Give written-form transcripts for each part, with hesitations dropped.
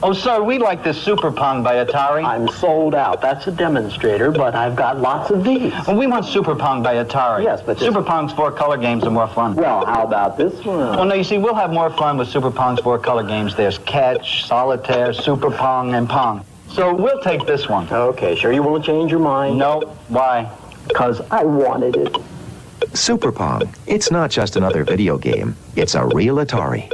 Oh, sir, we like this Super Pong by Atari. I'm sold out. That's a demonstrator, but I've got lots of these. Well, we want Super Pong by Atari. Yes, but Super Pong's 4-color games are more fun. Well, how about this one? Well, no, you see, we'll have more fun with Super Pong's 4-color games. There's Catch, Solitaire, Super Pong, and Pong. So we'll take this one. Okay, sure you won't change your mind? No. Why? Because I wanted it. Super Pong. It's not just another video game. It's a real Atari.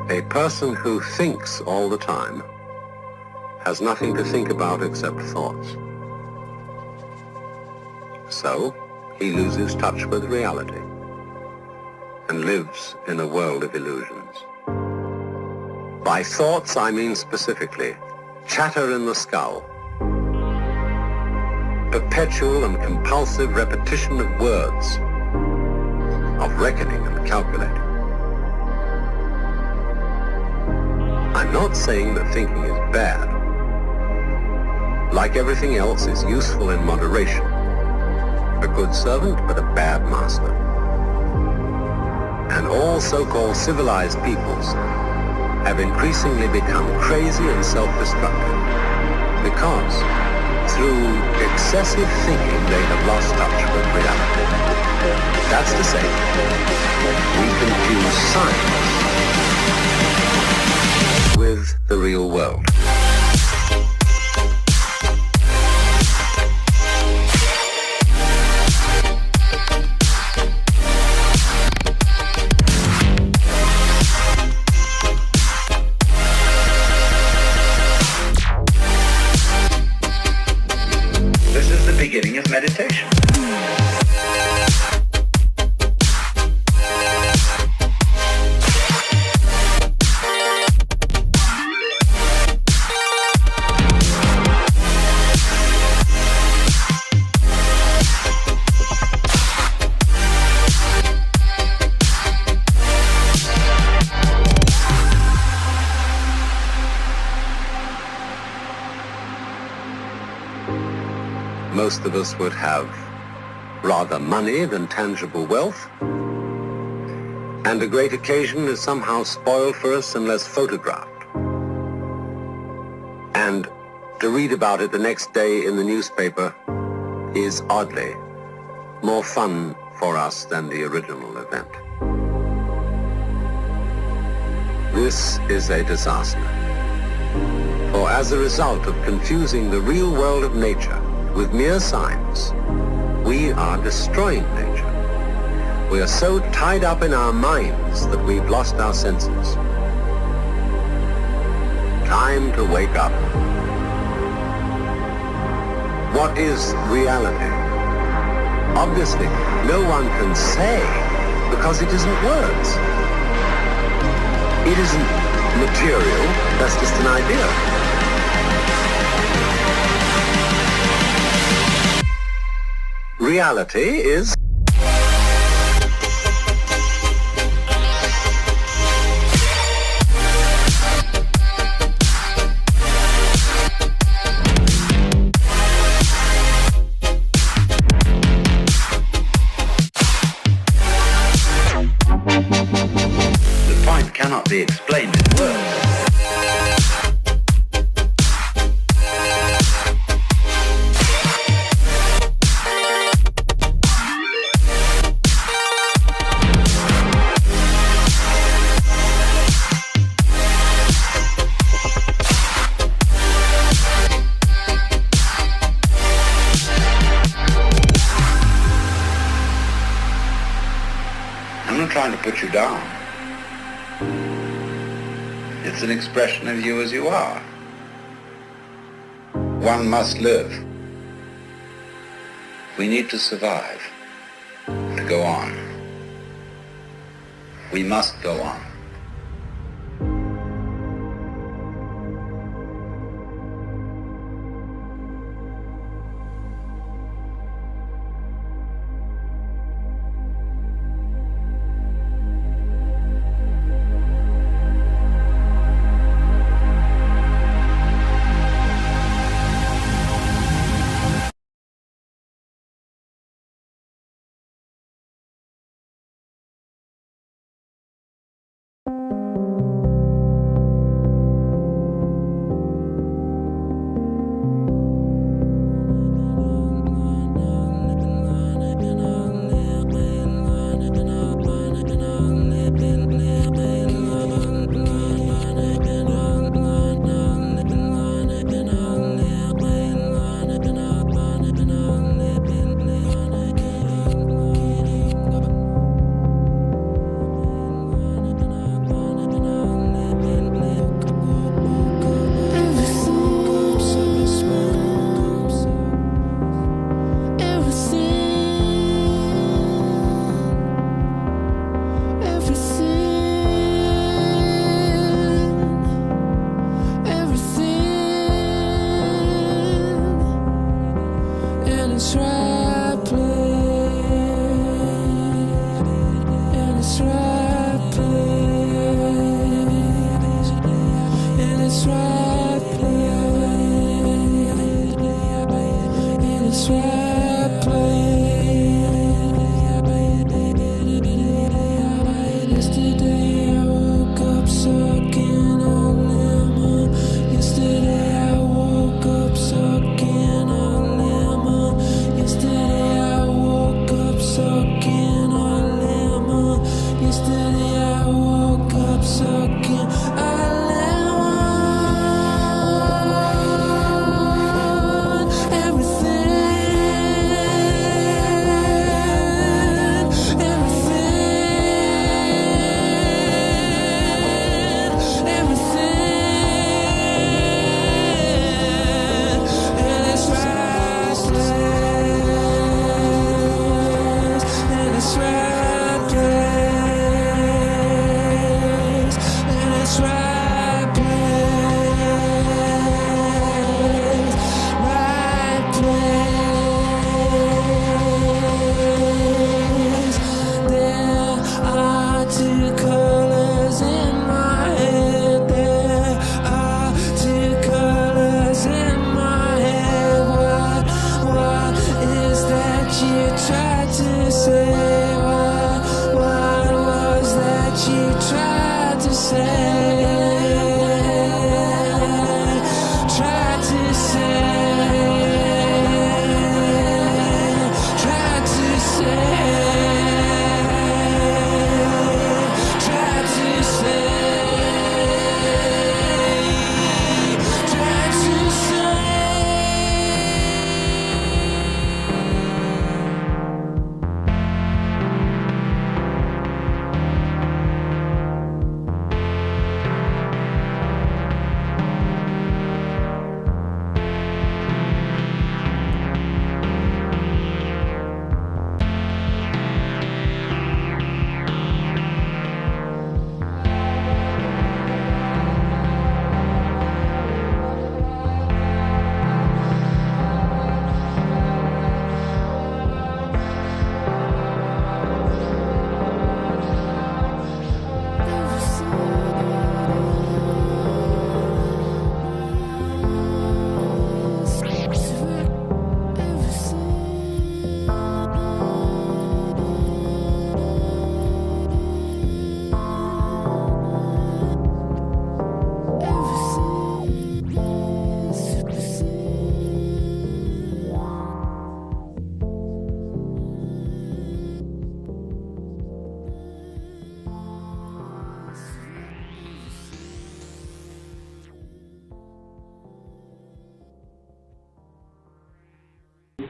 A person who thinks all the time has nothing to think about except thoughts. So, he loses touch with reality and lives in a world of illusions. By thoughts, I mean specifically chatter in the skull, perpetual and compulsive repetition of words, of reckoning and calculating. I'm not saying that thinking is bad. Like everything else, it's useful in moderation. A good servant, but a bad master. And all so-called civilized peoples have increasingly become crazy and self-destructive because through excessive thinking they have lost touch with reality. That's to say, we confuse science with the real world. This is the beginning of meditation. Most of us would have rather money than tangible wealth, and a great occasion is somehow spoiled for us unless photographed. And to read about it the next day in the newspaper is oddly more fun for us than the original event. This is a disaster. For as a result of confusing the real world of nature with mere science, we are destroying nature. We are so tied up in our minds that we've lost our senses. Time to wake up. What is reality? Obviously, no one can say because it isn't words. It isn't material, that's just an idea. Reality is the point cannot be explained in words. I'm not trying to put you down. It's an expression of you as you are. One must live. We need to survive, to go on. We must go on. its right place, in its right place, in its right place, in its right place. Yesterday I woke up sucking a lemon. Yesterday I woke up sucking a lemon. Yesterday I woke up sucking a lemon. Yesterday I woke up sucking a lemon.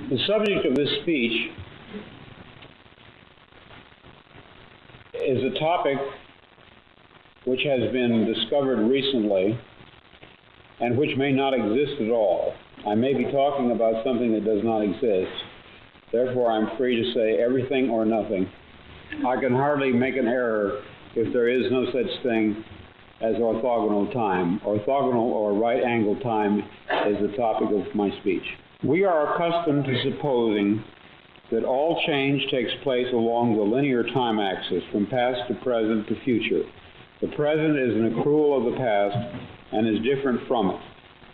The subject of this speech is a topic which has been discovered recently and which may not exist at all. I may be talking about something that does not exist. Therefore, I'm free to say everything or nothing. I can hardly make an error if there is no such thing as orthogonal time. Orthogonal or right-angled time is the topic of my speech. We are accustomed to supposing that all change takes place along the linear time axis, from past to present to future. The present is an accrual of the past and is different from it.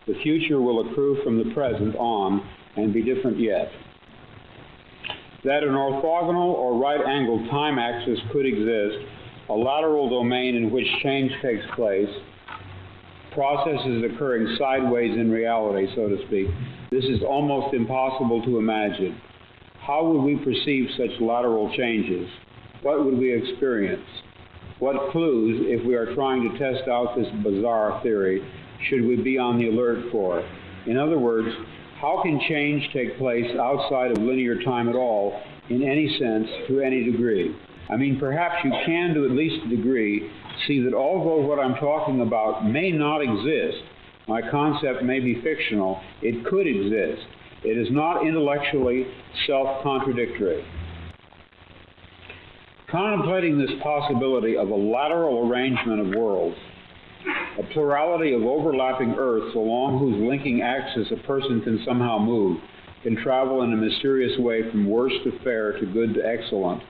The future will accrue from the present on and be different yet. That an orthogonal or right-angled time axis could exist, a lateral domain in which change takes place, processes occurring sideways in reality, so to speak, this is almost impossible to imagine. How would we perceive such lateral changes? What would we experience? What clues, if we are trying to test out this bizarre theory, should we be on the alert for? In other words, how can change take place outside of linear time at all, in any sense, to any degree? I mean, perhaps you can, to at least a degree, see that although what I'm talking about may not exist, my concept may be fictional, it could exist. It is not intellectually self-contradictory. Contemplating this possibility of a lateral arrangement of worlds, a plurality of overlapping Earths along whose linking axis a person can somehow move, can travel in a mysterious way from worse to fair to good to excellent.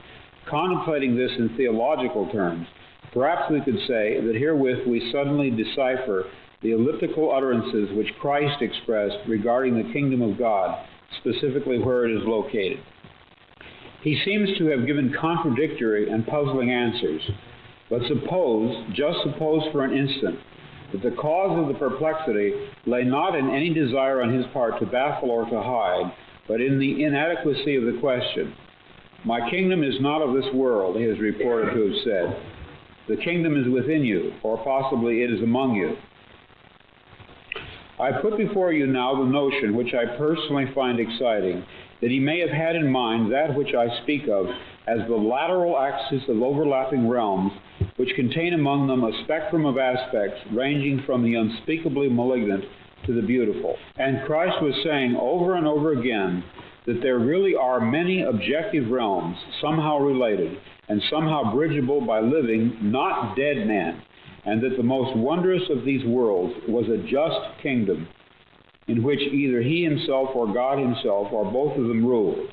Contemplating this in theological terms, perhaps we could say that herewith we suddenly decipher the elliptical utterances which Christ expressed regarding the kingdom of God, specifically where it is located. He seems to have given contradictory and puzzling answers. But just suppose for an instant, that the cause of the perplexity lay not in any desire on his part to baffle or to hide, but in the inadequacy of the question. My kingdom is not of this world, he is reported to have said. The kingdom is within you, or possibly it is among you. I put before you now the notion, which I personally find exciting, that he may have had in mind that which I speak of as the lateral axis of overlapping realms, which contain among them a spectrum of aspects ranging from the unspeakably malignant to the beautiful. And Christ was saying over and over again that there really are many objective realms, somehow related, and somehow bridgeable by living, not dead men, and that the most wondrous of these worlds was a just kingdom in which either he himself or God himself or both of them ruled.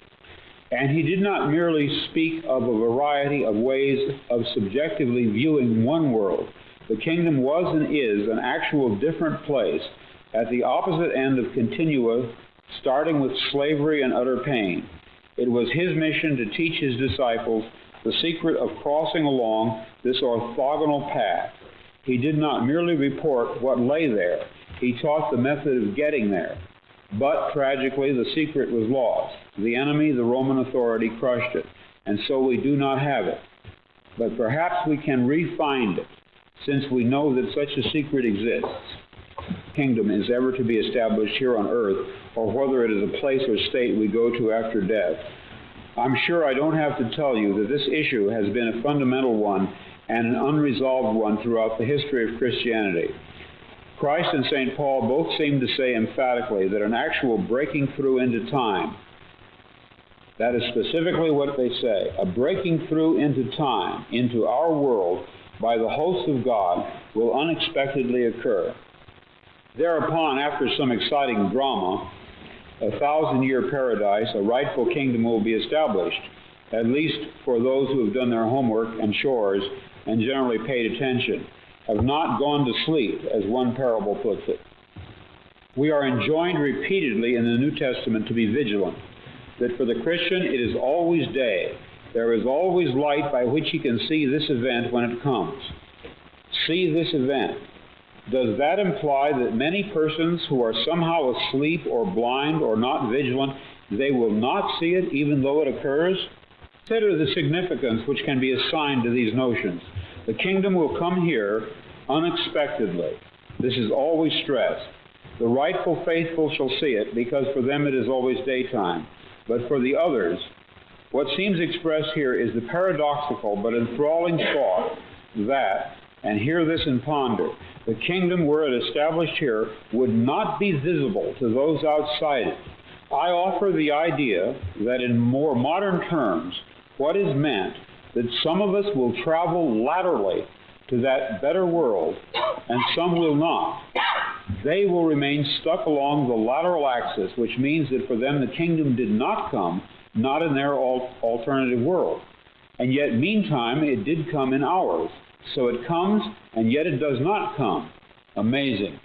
And he did not merely speak of a variety of ways of subjectively viewing one world. The kingdom was and is an actual different place at the opposite end of continua, starting with slavery and utter pain. It was his mission to teach his disciples the secret of crossing along this orthogonal path. He did not merely report what lay there. He taught the method of getting there. But, tragically, the secret was lost. The enemy, the Roman authority, crushed it, and so we do not have it. But perhaps we can re-find it, since we know that such a secret exists. Kingdom is ever to be established here on earth, or whether it is a place or state we go to after death. I'm sure I don't have to tell you that this issue has been a fundamental one and an unresolved one throughout the history of Christianity. Christ and St. Paul both seem to say emphatically that an actual breaking through into time, that is specifically what they say, a breaking through into time, into our world, by the host of God, will unexpectedly occur. Thereupon, after some exciting drama, a 1,000-year paradise, a rightful kingdom will be established, at least for those who have done their homework and chores and generally paid attention, have not gone to sleep, as one parable puts it. We are enjoined repeatedly in the New Testament to be vigilant, that for the Christian it is always day. There is always light by which he can see this event when it comes. See this event. Does that imply that many persons who are somehow asleep or blind or not vigilant, they will not see it even though it occurs? Consider the significance which can be assigned to these notions. The kingdom will come here unexpectedly. This is always stressed. The rightful faithful shall see it, because for them it is always daytime. But for the others, what seems expressed here is the paradoxical but enthralling thought that, and hear this and ponder, the kingdom, were it established here, would not be visible to those outside it. I offer the idea that in more modern terms, what is meant, that some of us will travel laterally to that better world, and some will not. They will remain stuck along the lateral axis, which means that for them the kingdom did not come, not in their alternative world. And yet, meantime, it did come in ours. So it comes, and yet it does not come. Amazing.